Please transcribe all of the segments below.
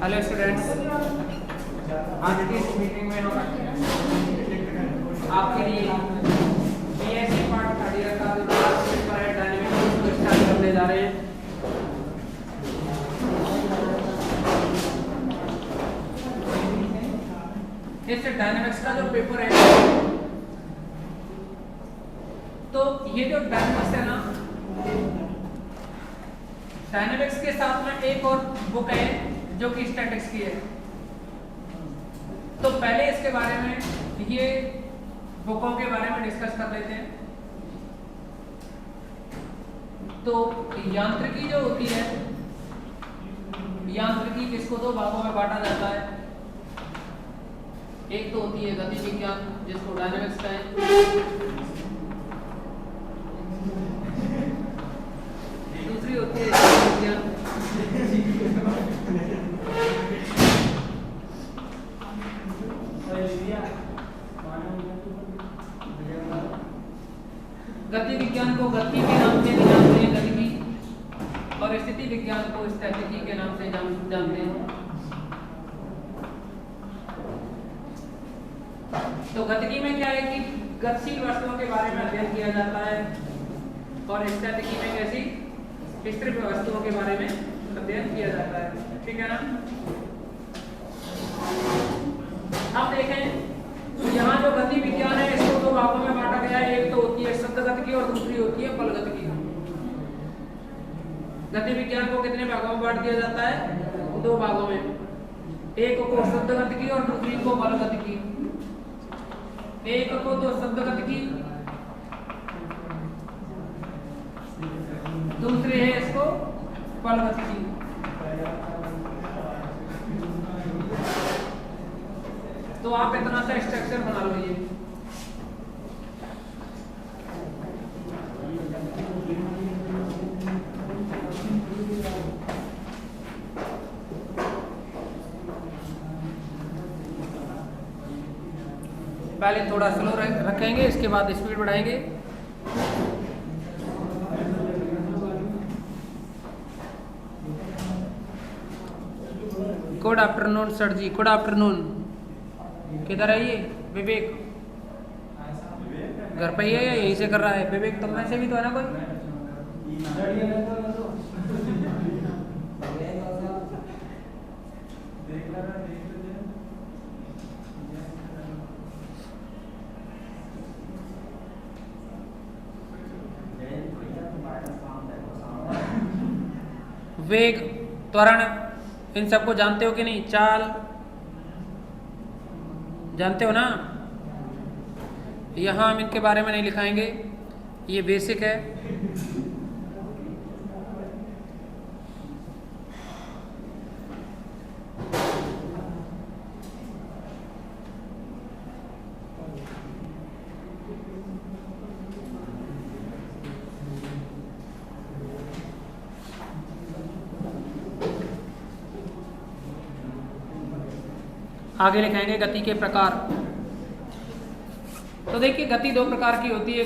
Hello students, आज की इस मीटिंग में हम आपके लिए बीएससी पार्ट थर्ड ईयर का जो लास्ट पेपर है डायनेमिक्स को स्टार्ट करने जा रहे हैं। इस डायनेमिक्स का जो पेपर है, तो ये जो डायनेमिक्स है ना, डायनेमिक्स के साथ में एक और बुक है जो कि स्टैटिक्स की है। तो पहले इसके बारे में, ये बुकों के बारे में डिस्कस कर लेते हैं। तो यांत्रिकी जो होती है, यांत्रिकी इसको दो भागों में बांटा जाता है। एक तो होती है गति विज्ञान जिसको डायनेमिक्स कहें, दूसरी होती है विज्ञान। गति विज्ञान को गति के नाम से जानते हैं, गतिकी, और स्थिति विज्ञान को स्थितिकी के नाम से जानते हैं। तो गतिकी में क्या है कि गतिशील वस्तुओं के बारे में अध्ययन किया जाता है, और स्थितिकी में कैसी स्थिर वस्तुओं के बारे में अध्ययन किया जाता है। ठीक है ना। अब देखें, तो यहाँ जो गति विज्ञान है इसको दो भागों में बांटा गया है। एक तो होती है शब्द गतिकी और दूसरी होती है बल गतिकी। गति विज्ञान को कितने भागों में बांट दिया जाता है? दो भागों में, एक को शब्द गतिकी और दूसरी को बल गतिकी। एक को तो शब्द गतिकी, दूसरे है इसको बल गतिकी। तो आप इतना सा स्ट्रक्चर बना लो। ये पहले थोड़ा स्लो रखेंगे, इसके बाद स्पीड बढ़ाएंगे। गुड आफ्टरनून सर जी, गुड आफ्टरनून। किधर है ये विवेक? घर पे ही है या यहीं से कर रहा है? विवेक तुम में से भी तो है ना कोई? वेग, त्वरण, इन सबको जानते हो कि नहीं? चाल जानते हो ना? यहाँ हम इनके बारे में नहीं लिखाएंगे, ये बेसिक है। आगे लिखाएंगे गति के प्रकार। तो देखिए, गति दो प्रकार की होती है।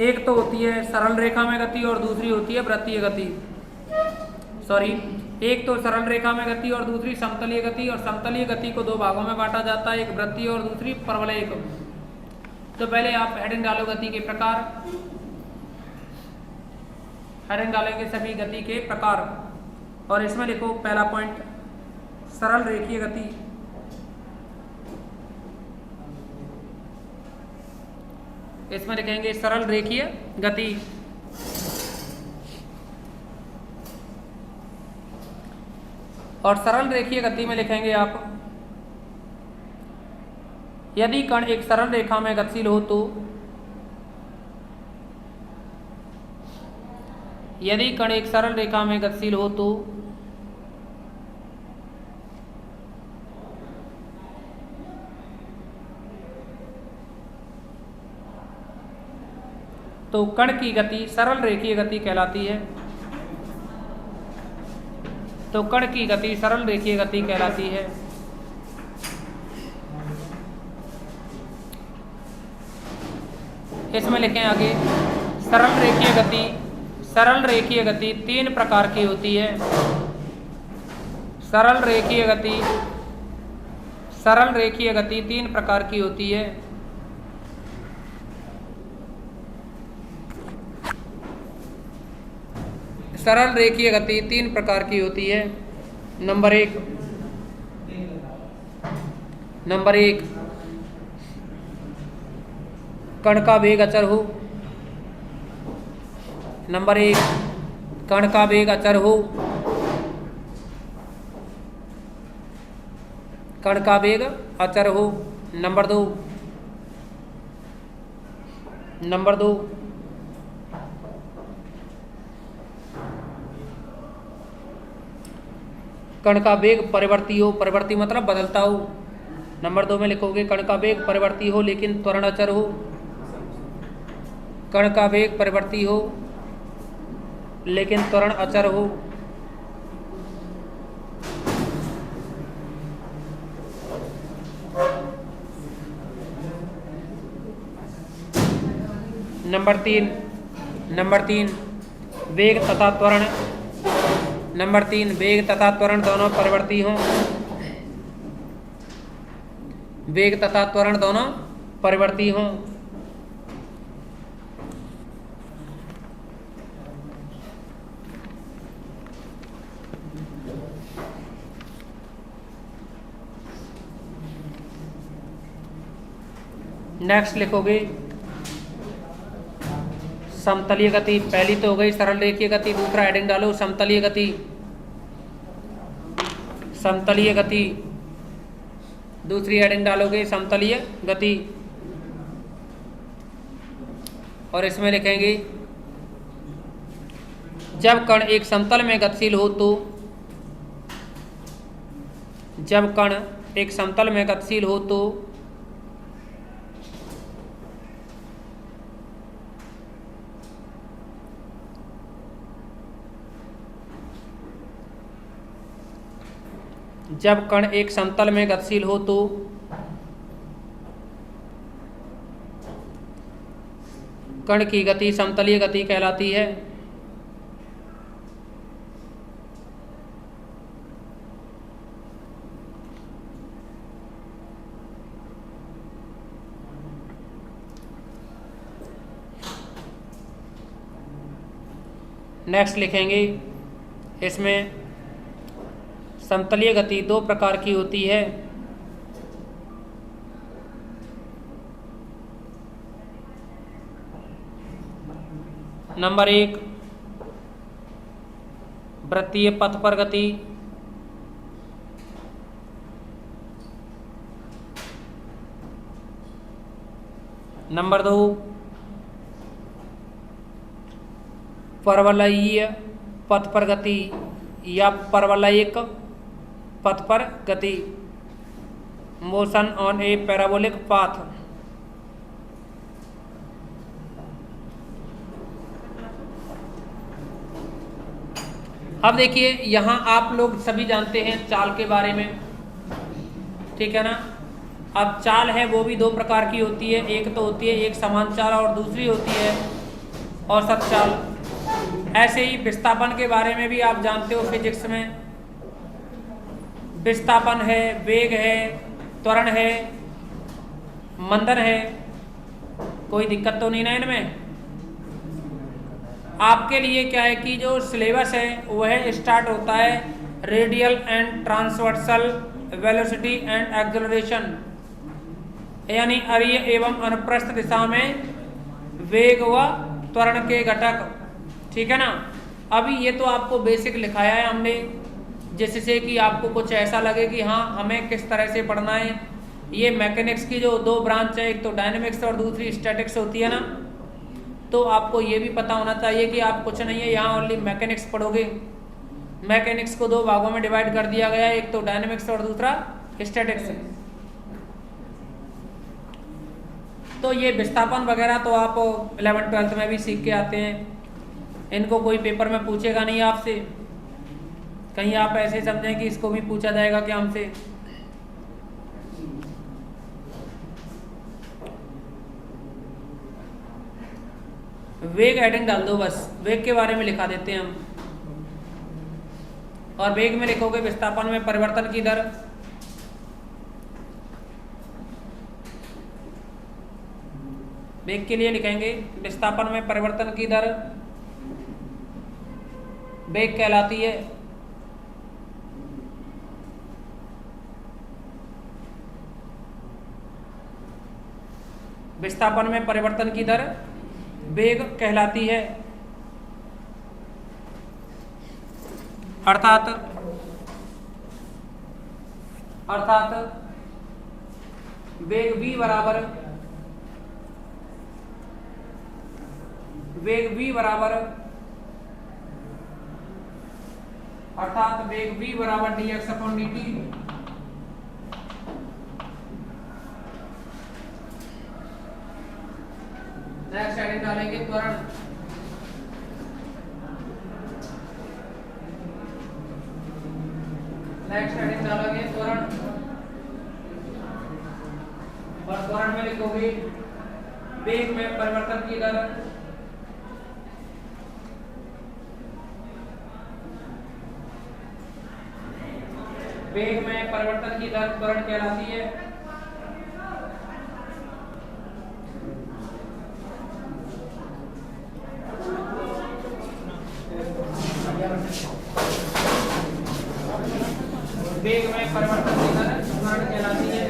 एक तो होती है सरल रेखा में गति और दूसरी होती है वृत्तीय गति। एक तो सरल रेखा में गति और दूसरी समतलीय गति। और समतलीय गति को दो भागों में बांटा जाता है, एक वृत्तीय और दूसरी परवलयिक। तो पहले आप हेडिंग डालो गति के प्रकार। हेडिंग डालेंगे सभी गति के प्रकार, और इसमें लिखो पहला पॉइंट सरल रेखीय गति। इसमें लिखेंगे सरल रेखीय गति। और सरल रेखीय गति में लिखेंगे आप, यदि कण एक सरल रेखा में गतिशील हो तो, यदि कण एक सरल रेखा में गतिशील हो तो कण की गति सरल रेखीय गति कहलाती है। तो कण की गति सरल रेखीय गति कहलाती है। इसमें लिखें आगे, सरल रेखीय गति। सरल रेखीय गति तीन प्रकार की होती है। सरल रेखीय गति तीन प्रकार की होती है। सरल रेखीय गति तीन प्रकार की होती है। नंबर एक कण का वेग अचर हो। नंबर एक कण का वेग अचर हो। कण का वेग अचर हो। नंबर दो कण का वेग परिवर्ती हो। परिवर्ती मतलब बदलता हो। नंबर 2 में लिखोगे कण का वेग परिवर्ती हो लेकिन त्वरण अचर हो। कण का वेग परिवर्ती हो लेकिन त्वरण अचर हो। नंबर तीन वेग तथा त्वरण। नंबर 3 वेग तथा त्वरण दोनों परिवर्ती हों। वेग तथा त्वरण दोनों परिवर्ती हों। नेक्स्ट लिखोगे समतलीय गति। पहली तो हो गई सरल रेखीय गति, दूसरा हेडिंग डालो समतलीय गति। समतलीय गति दूसरी हेडिंग डालोगे समतलीय गति और इसमें लिखेंगे जब कण एक समतल में गतिशील हो तो, जब कण एक समतल में गतिशील हो तो जब कण एक समतल में गतिशील हो तो कण की गति समतलीय गति कहलाती है। नेक्स्ट लिखेंगे इसमें समतलीय गति दो प्रकार की होती है। नंबर 1 वृत्तीय पथ पर गति। नंबर 2 परवलयीय पथ पर गति या परवलयिक पथ पर गति, motion on A parabolic path. अब देखिए यहाँ आप लोग सभी जानते हैं चाल के बारे में, ठीक है ना। अब चाल है वो भी दो प्रकार की होती है, एक तो होती है एक समान चाल और दूसरी होती है औसत चाल। ऐसे ही विस्थापन के बारे में भी आप जानते हो फिजिक्स में, विस्थापन है, वेग है, त्वरण है, मंदन है, कोई दिक्कत तो नहीं ना इनमें। आपके लिए क्या है कि जो सिलेबस है वह स्टार्ट होता है radial and transversal velocity and acceleration, यानी अरीय एवं अनुप्रस्थ दिशा में वेग व त्वरण के घटक, ठीक है ना। अभी ये तो आपको बेसिक लिखाया है हमने, जिससे कि आपको कुछ ऐसा लगे कि हाँ हमें किस तरह से पढ़ना है। ये मैकेनिक्स की जो दो ब्रांच है, एक तो डायनेमिक्स और दूसरी स्टैटिक्स होती है ना, तो आपको ये भी पता होना चाहिए कि आप कुछ नहीं है यहाँ ओनली मैकेनिक्स पढ़ोगे। मैकेनिक्स को दो भागों में डिवाइड कर दिया गया है, एक तो डायनेमिक्स और दूसरा स्टैटिक्स। तो ये विस्थापन वगैरह तो आप 11th-12th में भी सीख के आते हैं, इनको कोई पेपर में पूछेगा नहीं आपसे, कहीं आप ऐसे समझें कि इसको भी पूछा जाएगा कि हमसे। वेग हेडिंग डाल दो, बस वेग के बारे में लिखा देते हैं हम। और वेग में लिखोगे विस्थापन में परिवर्तन की दर। वेग के लिए लिखेंगे विस्थापन में परिवर्तन की दर वेग कहलाती है। विस्थापन में परिवर्तन की दर वेग कहलाती है। अर्थात वेग v बराबर dx upon dt। Next heading डालेंगे त्वरण। नेक्स्ट हेडिंग डालेंगे त्वरण और त्वरण में लिखोगे वेग में परिवर्तन की दर। वेग में परिवर्तन की दर त्वरण कहलाती है। वेग में परिवर्तन की दर त्वरण कहलाती है।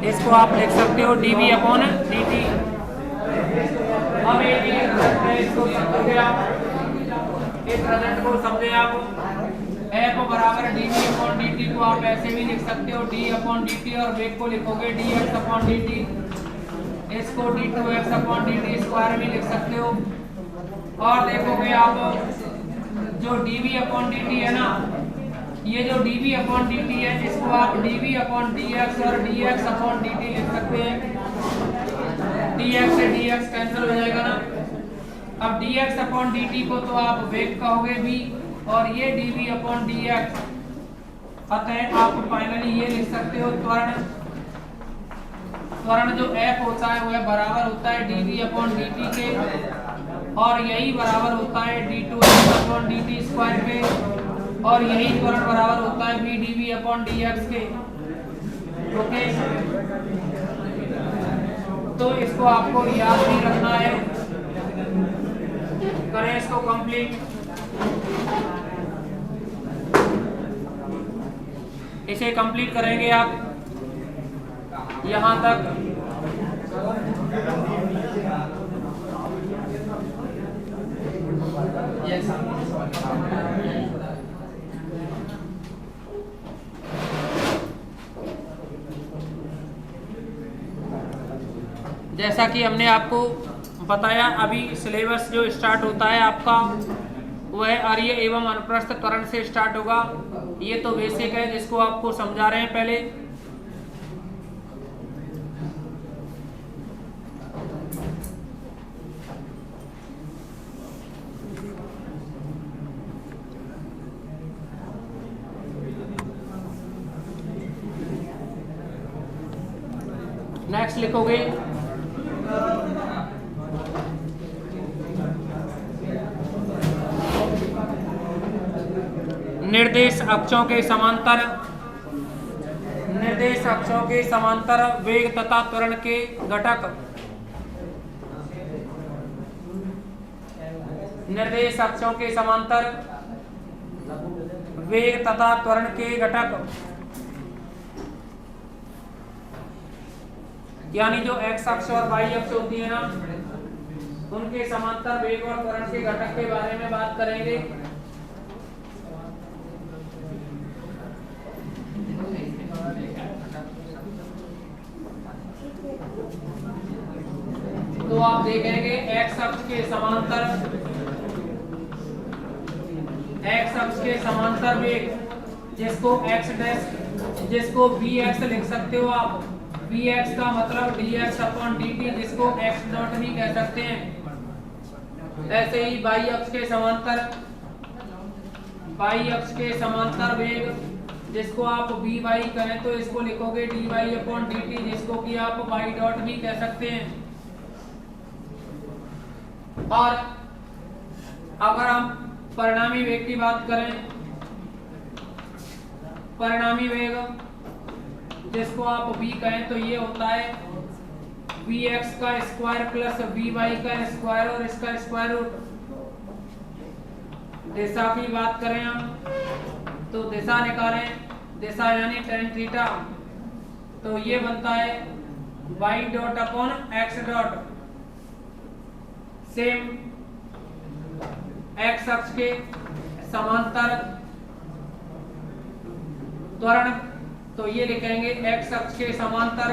इसको आप लिख सकते हो dv अपॉन dt। अब इसको समझोगे आप, इस रिजल्ट को समझे आप। f बराबर dv अपॉन dt को आप ऐसे भी लिख सकते हो d अपॉन dt और वेग को लिखोगे dx अपॉन dt। इसको d2x अपॉन dt स्क्वायर भी लिख सकते हो। और देखोगे आप जो dv अपॉन dt है ना, ये जो dv अपॉन dt है इसको आप dv अपॉन dx और dx अपॉन dt लिख सकते हैं। dx से dx कैंसिल हो जाएगा ना। अब dx अपॉन dt को तो आप वेग कहोगे भी और ये dv अपॉन dx। अतः आप फाइनली ये लिख सकते हो त्वरण। त्वरण जो f होता है वह बराबर होता है dv अपॉन dt के और यही बराबर होता है d2x अपॉन dt स्क्वायर के और यही त्वरण बराबर होता है v dv अपॉन dx के। ओके, तो इसको आपको याद भी रखना है। करें इसको कंप्लीट। इसे कंप्लीट करेंगे आप यहां तक। जैसा कि हमने आपको बताया, अभी सिलेबस जो स्टार्ट होता है आपका वह आर्य एवं अनुप्रस्थ त्वरण से स्टार्ट होगा। ये तो बेसिक है जिसको आपको समझा रहे हैं पहले। नेक्स्ट लिखोगे निर्देश अक्षों के समांतर वेग तथा त्वरण के घटक। निर्देश अक्षों के समांतर वेग तथा त्वरण के घटक, यानी जो x अक्ष और y अक्ष होती है ना, उनके समांतर वेग और त्वरण के घटक के बारे में बात करेंगे। देखेंगे एक्स अक्ष के समांतर वेग जिसको एक्स डैश जिसको वी एक्स लिख सकते हो आप। वी एक्स का मतलब D x upon D T जिसको एक्स डॉट भी कह सकते हैं। ऐसे ही वाई अक्ष के समांतर वेग जिसको आप वी वाई कहें तो इसको लिखोगे D Y upon D T जिसको कि आप वाई डॉट भी कह सकते हैं। और अगर हम परिणामी वेग की बात करें, परिणामी वेग जिसको आप v कहें तो ये होता है vx का स्क्वायर प्लस vy का स्क्वायर और इसका स्क्वायर रूट। दिशा की बात करें हम तो दिशा निकालें, दिशा यानी tan थीटा, तो ये बनता है y dot upon x dot. Same x अक्ष के समांतर त्वरण तो ये लिखेंगे x अक्ष के समांतर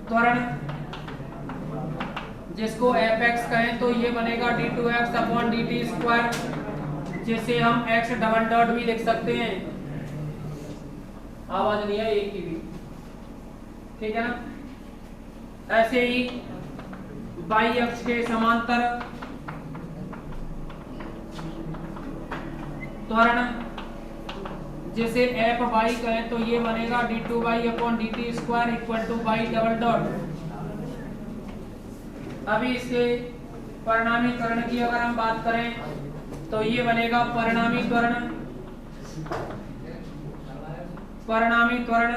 त्वरण जिसको fx कहें तो ये बनेगा d2x अपॉन dt स्क्वायर जिसे हम x डबल डॉट भी लिख सकते हैं। आवाज नहीं है एक की भी, ठीक है ना। ऐसे ही y अक्ष के समांतर त्वरण जिसे एफ वाई कहें तो ये बनेगा d2y upon dt square equal to y double dot. अभी इसके परिणामी त्वरण की अगर हम बात करें तो ये बनेगा परिणामी त्वरण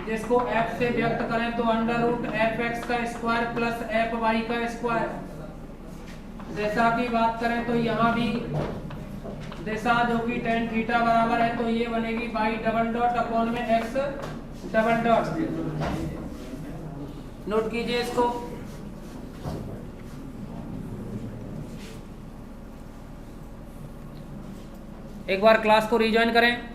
जिसको f से व्यक्त करें तो अंडर रूट fx का स्क्वायर प्लस fy का स्क्वायर। दिशा की बात करें तो यहाँ भी दिशा जो कि tan थीटा बराबर है तो ये बनेगी y डबल डॉट अपॉन में x डबल डॉट। नोट कीजिए इसको। एक बार क्लास को रिजॉइन करें।